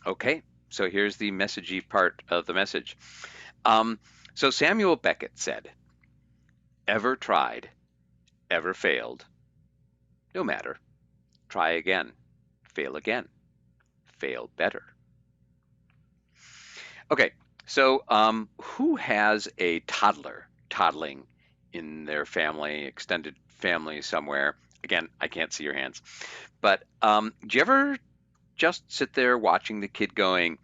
Okay, so here's the messagey part of the message. Um, so Samuel Beckett said, ever tried, ever failed, no matter. Try again, fail again, fail better. Okay, so who has a toddler toddling in their family, extended family somewhere? Again, I can't see your hands. But do you ever just sit there watching the kid going,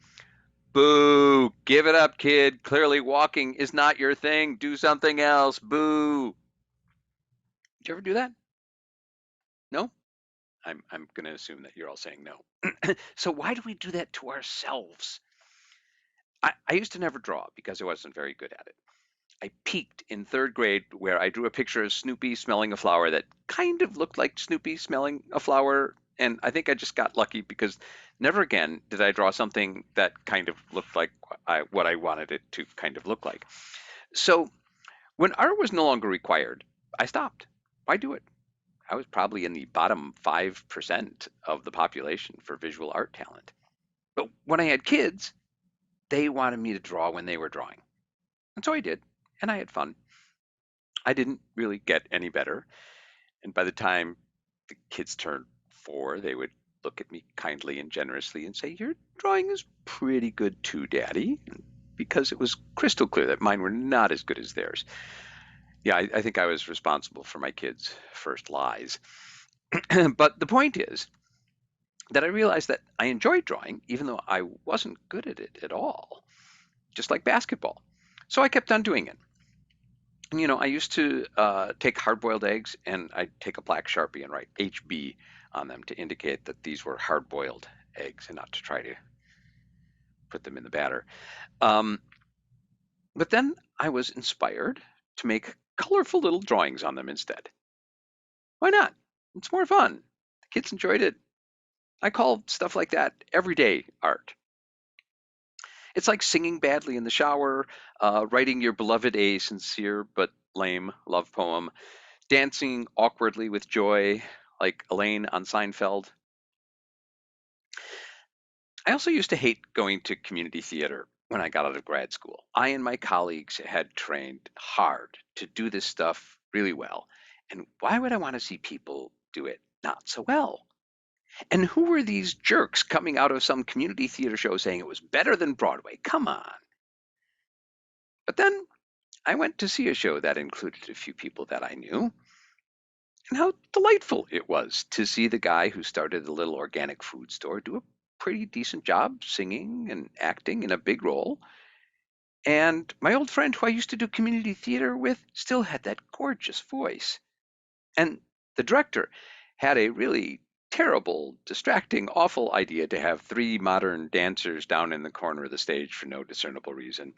boo, give it up, kid. Clearly walking is not your thing. Do something else. Boo. Did you ever do that? No? I'm going to assume that you're all saying no. So why do we do that to ourselves? I used to never draw because I wasn't very good at it. I peaked in third grade where I drew a picture of Snoopy smelling a flower that kind of looked like Snoopy smelling a flower. And I think I just got lucky because never again did I draw something that kind of looked like what I wanted it to kind of look like. So when art was no longer required, I stopped. Why do it? I was probably in the bottom 5% of the population for visual art talent. But when I had kids, they wanted me to draw when they were drawing. And so I did, and I had fun. I didn't really get any better. And by the time the kids turned 4, they would look at me kindly and generously and say, your drawing is pretty good too, Daddy. Because it was crystal clear that mine were not as good as theirs. Yeah, I think I was responsible for my kids' first lies. But the point is that I realized that I enjoyed drawing, even though I wasn't good at it at all, just like basketball. So I kept on doing it. And, I used to take hard-boiled eggs and I'd take a black Sharpie and write HB on them to indicate that these were hard-boiled eggs and not to try to put them in the batter. Um, but then I was inspired to make colorful little drawings on them instead. Why not? It's more fun. The kids enjoyed it. I call stuff like that everyday art. It's like singing badly in the shower, writing your beloved a sincere but lame love poem, dancing awkwardly with joy, like Elaine on Seinfeld. I also used to hate going to community theater when I got out of grad school. I and my colleagues had trained hard to do this stuff really well. And why would I want to see people do it not so well? And who were these jerks coming out of some community theater show saying it was better than Broadway? Come on. But then I went to see a show that included a few people that I knew, and how delightful it was to see the guy who started the little organic food store do a pretty decent job singing and acting in a big role. And my old friend who I used to do community theater with still had that gorgeous voice. And the director had a really terrible, distracting, awful idea to have 3 modern dancers down in the corner of the stage for no discernible reason.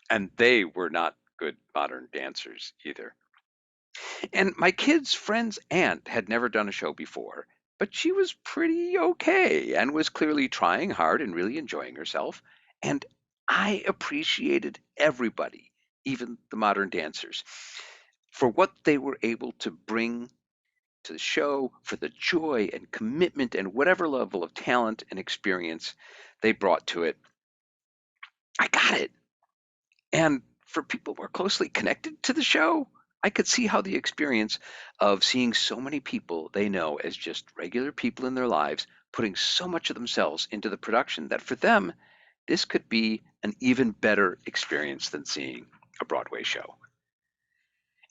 And they were not good modern dancers either. And my kid's friend's aunt had never done a show before, but she was pretty okay and was clearly trying hard and really enjoying herself. And I appreciated everybody, even the modern dancers, for what they were able to bring to the show, for the joy and commitment and whatever level of talent and experience they brought to it. I got it. And for people more closely connected to the show, I could see how the experience of seeing so many people they know as just regular people in their lives putting so much of themselves into the production that for them, this could be an even better experience than seeing a Broadway show.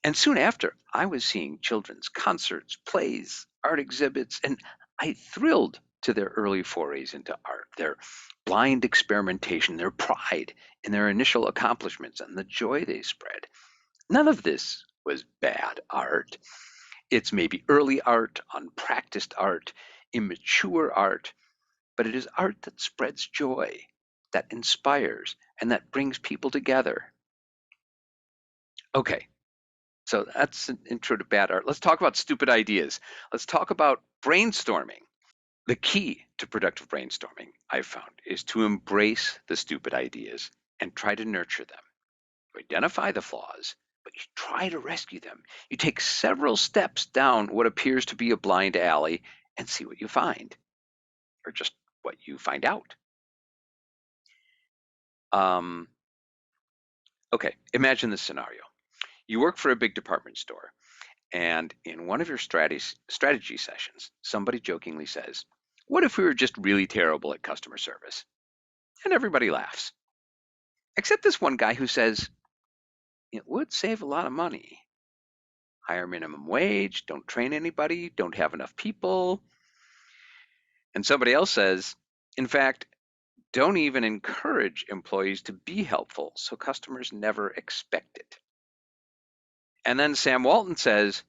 And soon after, I was seeing children's concerts, plays, art exhibits, and I thrilled to their early forays into art, their blind experimentation, their pride in their initial accomplishments, and the joy they spread. None of this was bad art. It's maybe early art, unpracticed art, immature art, but it is art that spreads joy, that inspires, and that brings people together. Okay, so that's an intro to bad art. Let's talk about stupid ideas. Let's talk about brainstorming. The key to productive brainstorming, I've found, is to embrace the stupid ideas and try to nurture them. You identify the flaws, but you try to rescue them. You take several steps down what appears to be a blind alley and see what you find, or just what you find out. Um, okay, imagine this scenario. You work for a big department store, and in one of your strategy sessions, somebody jokingly says, "What if we were just really terrible at customer service?" And everybody laughs, except this one guy who says, "It would save a lot of money. Higher minimum wage, don't train anybody, don't have enough people." And somebody else says, "In fact, don't even encourage employees to be helpful so customers never expect it." And then Sam Walton says,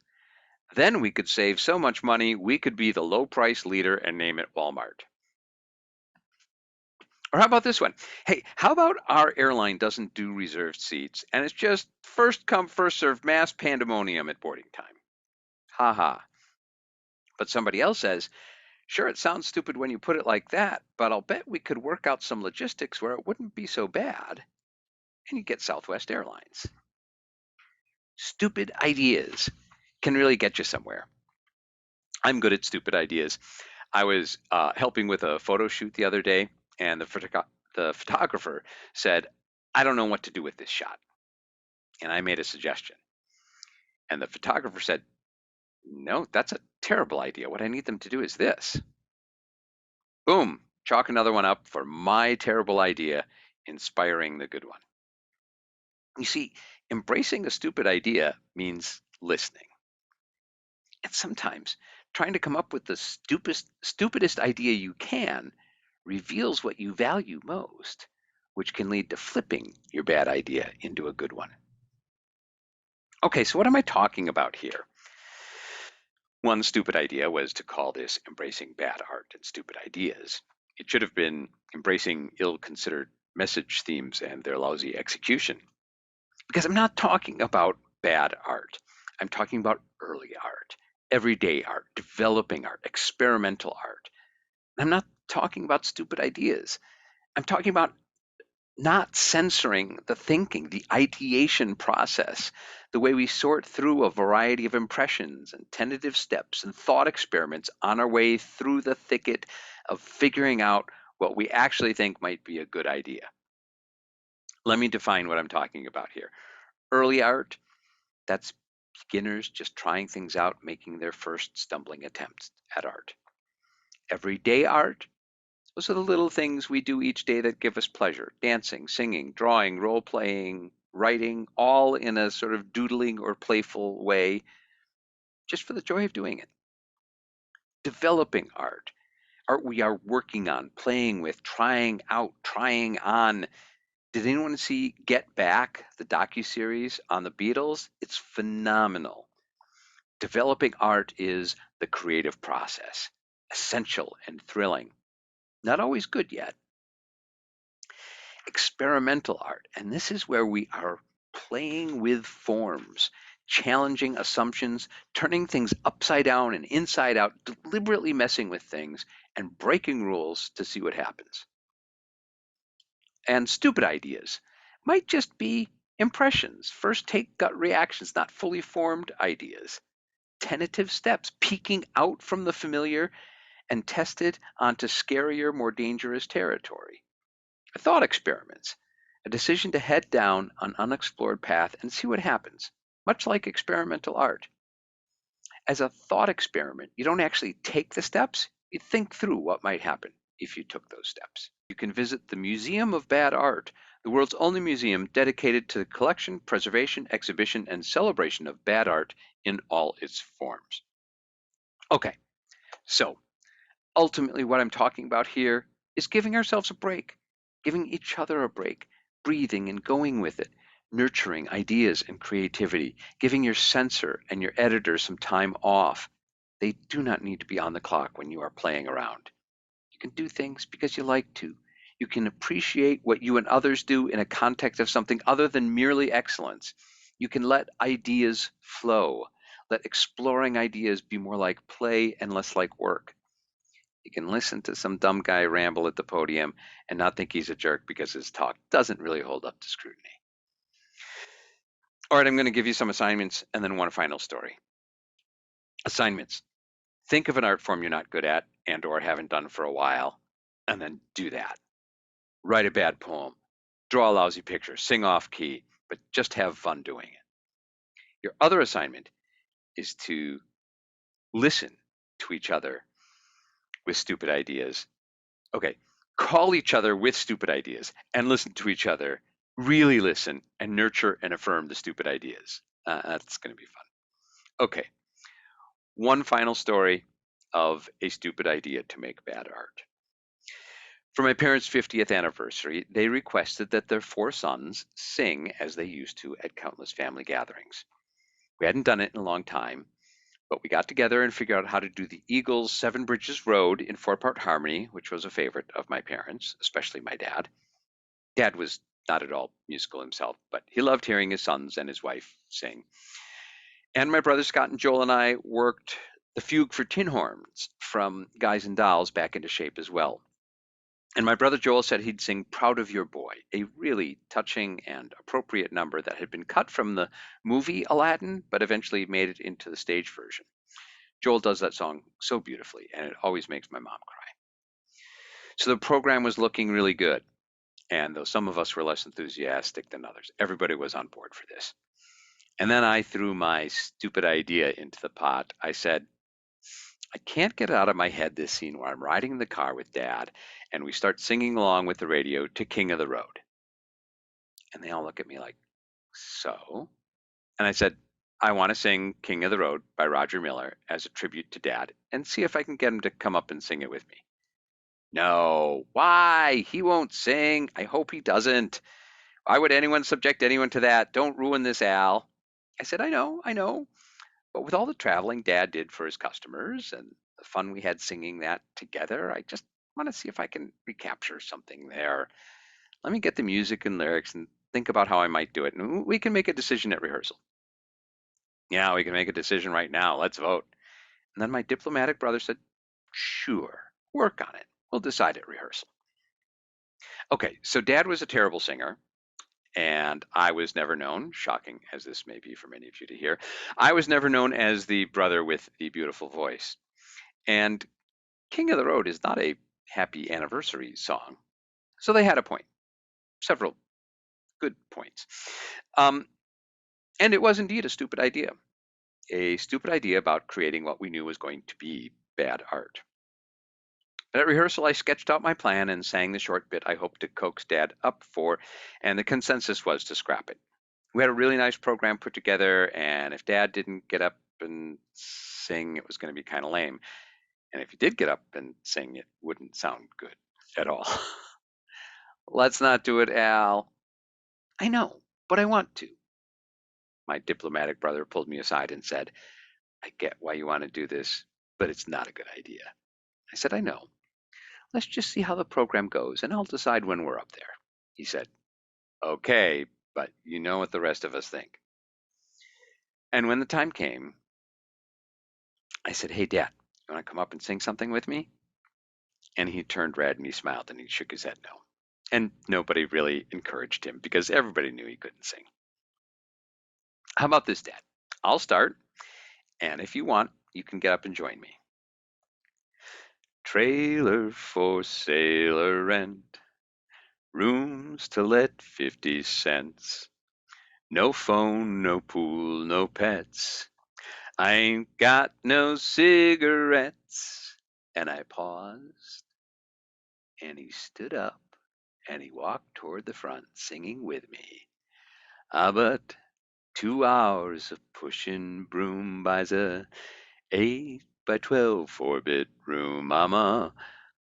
"Then we could save so much money, we could be the low price leader and name it Walmart." Or how about this one? Hey, how about our airline doesn't do reserved seats and it's just first come, first served mass pandemonium at boarding time? Ha ha. But somebody else says, "Sure, it sounds stupid when you put it like that, but I'll bet we could work out some logistics where it wouldn't be so bad." And you get Southwest Airlines. Stupid ideas can really get you somewhere. I'm good at stupid ideas. I was helping with a photo shoot the other day, and the photographer said, "I don't know what to do with this shot." And I made a suggestion. And the photographer said, "No, that's a terrible idea. What I need them to do is this." Boom, chalk another one up for my terrible idea, inspiring the good one. You see, embracing a stupid idea means listening. And sometimes trying to come up with the stupidest idea you can reveals what you value most, which can lead to flipping your bad idea into a good one. Okay, so what am I talking about here? One stupid idea was to call this embracing bad art and stupid ideas. It should have been embracing ill considered message themes and their lousy execution. Because I'm not talking about bad art, I'm talking about early art, everyday art, developing art, experimental art. I'm not talking about stupid ideas. I'm talking about not censoring the thinking, the ideation process, the way we sort through a variety of impressions and tentative steps and thought experiments on our way through the thicket of figuring out what we actually think might be a good idea. Let me define what I'm talking about here. Early art, that's beginners just trying things out, making their first stumbling attempts at art. Everyday art, those are the little things we do each day that give us pleasure: dancing, singing, drawing, role playing, writing, all in a sort of doodling or playful way, just for the joy of doing it. Developing art, art we are working on, playing with, trying out, trying on. Did anyone see Get Back, the docuseries on the Beatles? It's phenomenal. Developing art is the creative process, essential and thrilling. Not always good yet. Experimental art, and this is where we are playing with forms, challenging assumptions, turning things upside down and inside out, deliberately messing with things and breaking rules to see what happens. And stupid ideas might just be impressions, first take gut reactions, not fully formed ideas. Tentative steps, peeking out from the familiar and tested onto scarier, more dangerous territory. Thought experiments, a decision to head down an unexplored path and see what happens, much like experimental art. As a thought experiment, you don't actually take the steps, you think through what might happen if you took those steps. You can visit the Museum of Bad Art, the world's only museum dedicated to the collection, preservation, exhibition, and celebration of bad art in all its forms. Okay, so ultimately, what I'm talking about here is giving ourselves a break, giving each other a break, breathing and going with it, nurturing ideas and creativity, giving your censor and your editor some time off. They do not need to be on the clock when you are playing around. You can do things because you like to. You can appreciate what you and others do in a context of something other than merely excellence. You can let ideas flow. Let exploring ideas be more like play and less like work. You can listen to some dumb guy ramble at the podium and not think he's a jerk because his talk doesn't really hold up to scrutiny. All right, I'm going to give you some assignments and then one final story. Assignments. Think of an art form you're not good at and or haven't done for a while, and then do that. Write a bad poem. draw a lousy picture, sing off key, but just have fun doing it. Your other assignment is to listen to each other with stupid ideas. Okay, call each other with stupid ideas and listen to each other. Really listen and nurture and affirm the stupid ideas. That's going to be fun. Okay, one final story of a stupid idea to make bad art. For my parents' 50th anniversary, they requested that their four sons sing as they used to at countless family gatherings. We hadn't done it in a long time, but we got together and figured out how to do the Eagles' Seven Bridges Road in four-part harmony, which was a favorite of my parents, especially my dad. Dad was not at all musical himself, but he loved hearing his sons and his wife sing. And my brother Scott and Joel and I worked the fugue for tin horns from Guys and Dolls back into shape as well. And my brother Joel said he'd sing Proud of Your Boy, a really touching and appropriate number that had been cut from the movie Aladdin, but eventually made it into the stage version. Joel does that song so beautifully, and it always makes my mom cry. So the program was looking really good. And though some of us were less enthusiastic than others, everybody was on board for this. And then I threw my stupid idea into the pot. I said, I can't get out of my head this scene where I'm riding in the car with Dad and we start singing along with the radio to King of the Road. And they all look at me like, so? And I said, I want to sing King of the Road by Roger Miller as a tribute to Dad and see if I can get him to come up and sing it with me. No, why? He won't sing. I hope he doesn't. Why would anyone subject anyone to that? Don't ruin this, Al. I said, I know. But with all the traveling Dad did for his customers and the fun we had singing that together, I just want to see if I can recapture something there. Let me get the music and lyrics and think about how I might do it. And we can make a decision at rehearsal. Yeah, we can make a decision right now. Let's vote. And then my diplomatic brother said, sure, work on it. We'll decide at rehearsal. Okay, so Dad was a terrible singer. And I was never known, shocking as this may be for many of you to hear, I was never known as the brother with the beautiful voice. And King of the Road is not a happy anniversary song. So they had a point, several good points. Um, and it was indeed a stupid idea about creating what we knew was going to be bad art. But at rehearsal, I sketched out my plan and sang the short bit I hoped to coax Dad up for, and the consensus was to scrap it. We had a really nice program put together, and if Dad didn't get up and sing, it was going to be kind of lame. And if he did get up and sing, it wouldn't sound good at all. Let's not do it, Al. I know, but I want to. My diplomatic brother pulled me aside and said, I get why you want to do this, but it's not a good idea. I said, I know. Let's just see how the program goes, and I'll decide when we're up there. He said, okay, but you know what the rest of us think. And when the time came, I said, hey, Dad, you want to come up and sing something with me? And he turned red and he smiled and he shook his head no. And nobody really encouraged him because everybody knew he couldn't sing. How about this, Dad? I'll start, and if you want, you can get up and join me. Trailer for sailor rent, rooms to let 50 cents. No phone, no pool, no pets. I ain't got no cigarettes. And I paused, and he stood up, and he walked toward the front, singing with me. Ah, but 2 hours of pushing broom buys a 8 by 12 4-bedroom. I'm a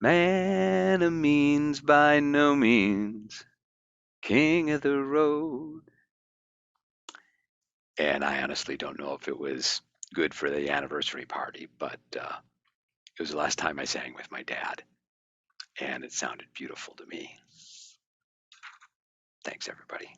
man of means by no means, king of the road. And I honestly don't know if it was good for the anniversary party, but it was the last time I sang with my dad, and it sounded beautiful to me. Thanks, everybody.